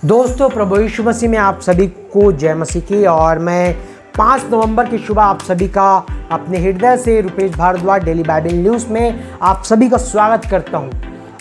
दोस्तों, प्रभु यीशु मसीह में आप सभी को जय मसीह की। और मैं 5 नवंबर की सुबह आप सभी का अपने हृदय से Rupesh Bhardwaj daily Bible news में आप सभी का स्वागत करता हूं।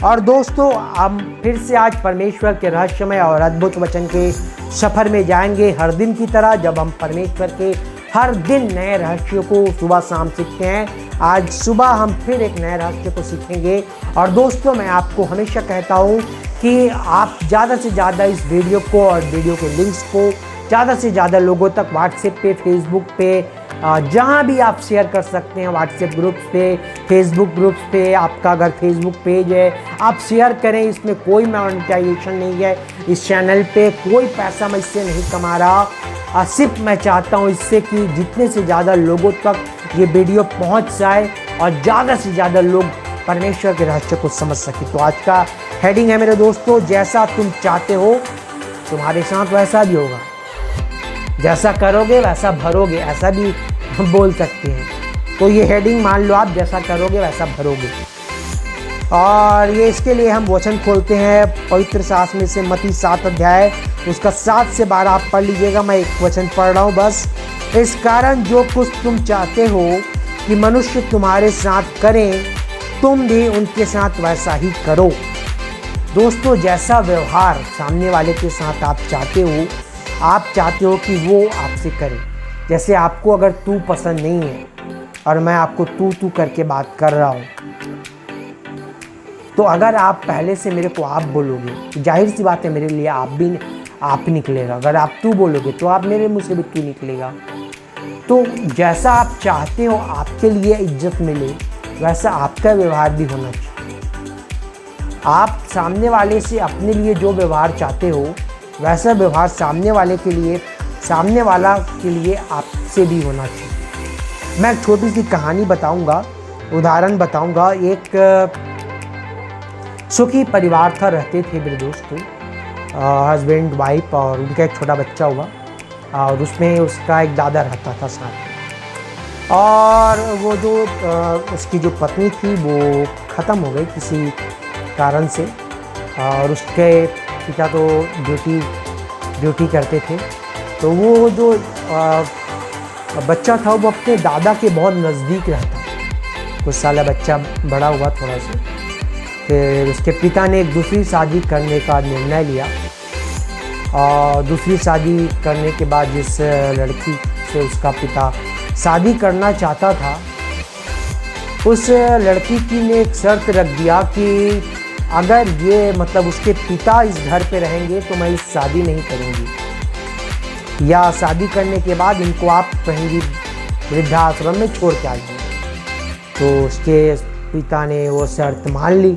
और दोस्तों, हम फिर से आज परमेश्वर के रहस्यमय और अद्भुत वचन के सफ़र में जाएंगे, हर दिन की तरह, जब हम परमेश्वर के हर दिन नए रहस्यों को सुबह शाम सीखते हैं। आज सुबह हम फिर एक नए रहस्य को सीखेंगे। और दोस्तों, मैं आपको हमेशा कहता हूँ कि आप ज़्यादा से ज़्यादा इस वीडियो को और वीडियो के लिंक्स को ज़्यादा से ज़्यादा लोगों तक व्हाट्सएप पे, फेसबुक पे, जहाँ भी आप शेयर कर सकते हैं, व्हाट्सएप ग्रुप्स पे, फेसबुक ग्रुप्स पे, आपका अगर फेसबुक पेज है आप शेयर करें। इसमें कोई मोनेटाइजेशन नहीं है, इस चैनल पे कोई पैसा मैं इससे नहीं कमा रहा। सिर्फ मैं चाहता हूँ इससे कि जितने से ज़्यादा लोगों तक ये वीडियो पहुँच जाए और ज़्यादा से ज़्यादा लोग परमेश्वर के रहस्य को समझ सके। तो आज का हेडिंग है मेरे दोस्तों, जैसा तुम चाहते हो तुम्हारे साथ वैसा भी होगा, जैसा करोगे वैसा भरोगे, ऐसा भी हम बोल सकते हैं। तो ये हेडिंग मान लो, आप जैसा करोगे वैसा भरोगे। और ये इसके लिए हम वचन खोलते हैं पवित्र शास्त्र में से मत्ती 7 अध्याय, उसका 7 से 12 आप पढ़ लीजिएगा। मैं एक वचन पढ़ रहा हूँ बस। इस कारण जो कुछ तुम चाहते हो कि मनुष्य तुम्हारे साथ करें, तुम भी उनके साथ वैसा ही करो। दोस्तों, जैसा व्यवहार सामने वाले के साथ आप चाहते हो कि वो आपसे करे। जैसे आपको अगर तू पसंद नहीं है और मैं आपको तू करके बात कर रहा हूँ, तो अगर आप पहले से मेरे को आप बोलोगे तो जाहिर सी बात है मेरे लिए आप निकलेगा। अगर आप तू बोलोगे तो आप मेरे मुँह से भी तू निकलेगा। तो जैसा आप चाहते हो आपके लिए इज्जत मिले, वैसा आपका व्यवहार भी होना चाहिए। आप सामने वाले से अपने लिए जो व्यवहार चाहते हो, वैसा व्यवहार सामने वाला के लिए आपसे भी होना चाहिए। मैं एक छोटी सी कहानी बताऊंगा, उदाहरण बताऊंगा। एक सुखी परिवार था, रहते थे मेरे दोस्तों, हस्बैंड वाइफ और उनका एक छोटा बच्चा हुआ। और उसमें उसका एक दादा रहता था साथ में। और वो जो उसकी जो पत्नी थी वो ख़त्म हो गई किसी कारण से। और उसके पिता तो ड्यूटी करते थे। तो वो जो बच्चा था वो अपने दादा के बहुत नज़दीक रहता। कुछ साल बच्चा बड़ा हुआ थोड़ा सा, फिर उसके पिता ने एक दूसरी शादी करने का निर्णय लिया। और दूसरी शादी करने के बाद जिस लड़की से उसका पिता शादी करना चाहता था, उस लड़की की ने एक शर्त रख दिया कि अगर ये उसके पिता इस घर पे रहेंगे तो मैं इस शादी नहीं करूँगी, या शादी करने के बाद इनको आप कहीं भी वृद्धाश्रम में छोड़ के आइए। तो उसके पिता ने वो शर्त मान ली।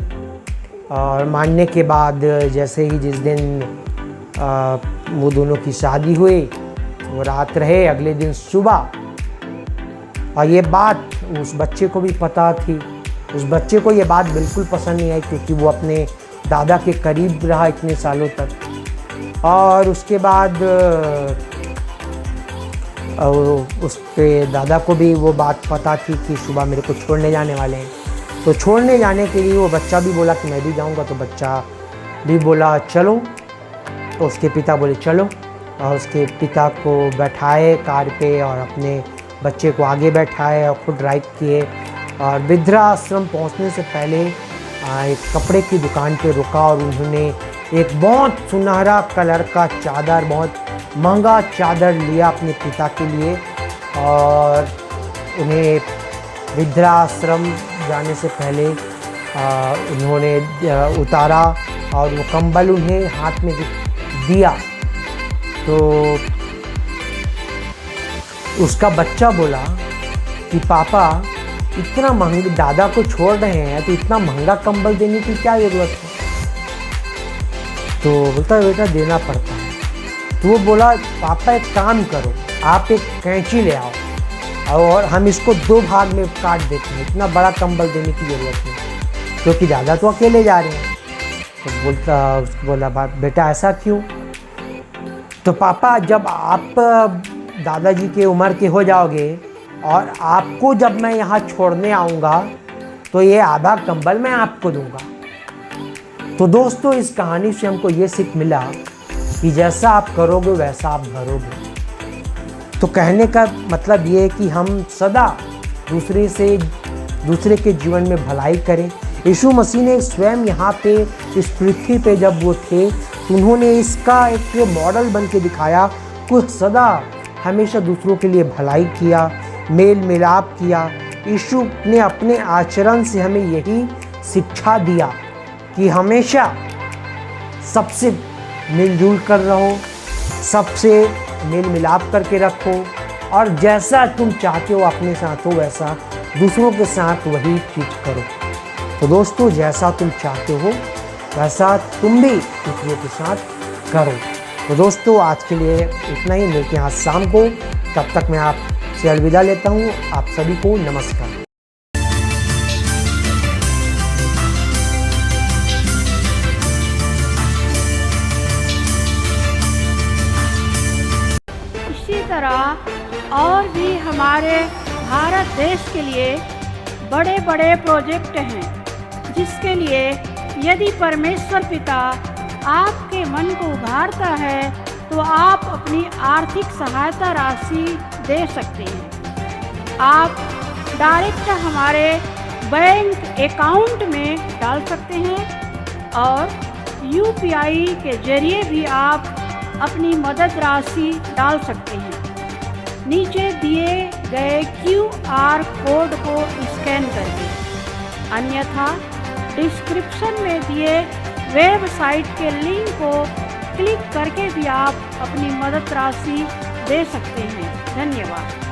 और मानने के बाद जैसे ही जिस दिन वो दोनों की शादी हुई, वो रात रहे, अगले दिन सुबह, और ये बात उस बच्चे को भी पता थी। उस बच्चे को ये बात बिल्कुल पसंद नहीं आई, क्योंकि वो अपने दादा के करीब रहा इतने सालों तक। और उसके बाद उसके दादा को भी वो बात पता थी कि सुबह मेरे को छोड़ने जाने वाले हैं। तो छोड़ने जाने के लिए वो बच्चा भी बोला कि मैं भी जाऊंगा। तो बच्चा भी बोला चलो। तो उसके पिता बोले चलो। और उसके पिता को बैठाए कार पे और अपने बच्चे को आगे बैठाए और खुद ड्राइव किए। और वृद्धाश्रम पहुंचने से पहले एक कपड़े की दुकान पे रुका और उन्होंने एक बहुत सुनहरा कलर का चादर, बहुत महंगा चादर लिया अपने पिता के लिए। और उन्हें वृद्धाश्रम जाने से पहले उन्होंने उतारा और वो कंबल उन्हें हाथ में दिया। तो उसका बच्चा बोला कि पापा, इतना महंगा, दादा को छोड़ रहे हैं तो इतना महंगा कंबल देने की क्या ज़रूरत है। तो बोलता है बेटा देना पड़ता है। तो वो बोला पापा एक काम करो, आप एक कैंची ले आओ और हम इसको 2 भाग में काट देते हैं, इतना बड़ा कंबल देने की ज़रूरत नहीं, क्योंकि दादा तो अकेले जा रहे हैं। तो बोला बेटा ऐसा क्यों। तो पापा, जब आप दादाजी के उम्र के हो जाओगे और आपको जब मैं यहाँ छोड़ने आऊँगा तो ये आधा कंबल मैं आपको दूंगा। तो दोस्तों, इस कहानी से हमको ये सीख मिला कि जैसा आप करोगे वैसा आप भरोगे। तो कहने का मतलब ये है कि हम सदा दूसरे के जीवन में भलाई करें। यीशु मसीह ने स्वयं यहाँ पे इस पृथ्वी पे जब वो थे तो उन्होंने इसका एक मॉडल बन के दिखाया कि सदा हमेशा दूसरों के लिए भलाई किया, मेल मिलाप किया। यीशु ने अपने आचरण से हमें यही शिक्षा दिया कि हमेशा सबसे मिलजुल कर रहो, सबसे मेल मिलाप करके रखो, और जैसा तुम चाहते हो अपने साथ हो वैसा दूसरों के साथ वही चीज़ करो। तो दोस्तों, जैसा तुम चाहते हो वैसा तुम भी दूसरों के साथ करो। तो दोस्तों, आज के लिए इतना ही। मिलते हैं आज शाम को। तब तक मैं आपसे अलविदा लेता हूँ। आप सभी को नमस्कार। इसी तरह और भी हमारे भारत देश के लिए बड़े बड़े प्रोजेक्ट हैं, जिसके लिए यदि परमेश्वर पिता आपके मन को उभारता है तो आप अपनी आर्थिक सहायता राशि दे सकते हैं। आप डायरेक्ट हमारे बैंक अकाउंट में डाल सकते हैं और UPI के जरिए भी आप अपनी मदद राशि डाल सकते हैं। नीचे दिए गए QR कोड को स्कैन करके, अन्यथा डिस्क्रिप्शन में दिए वेबसाइट के लिंक को क्लिक करके भी आप अपनी मदद राशि दे सकते हैं। धन्यवाद।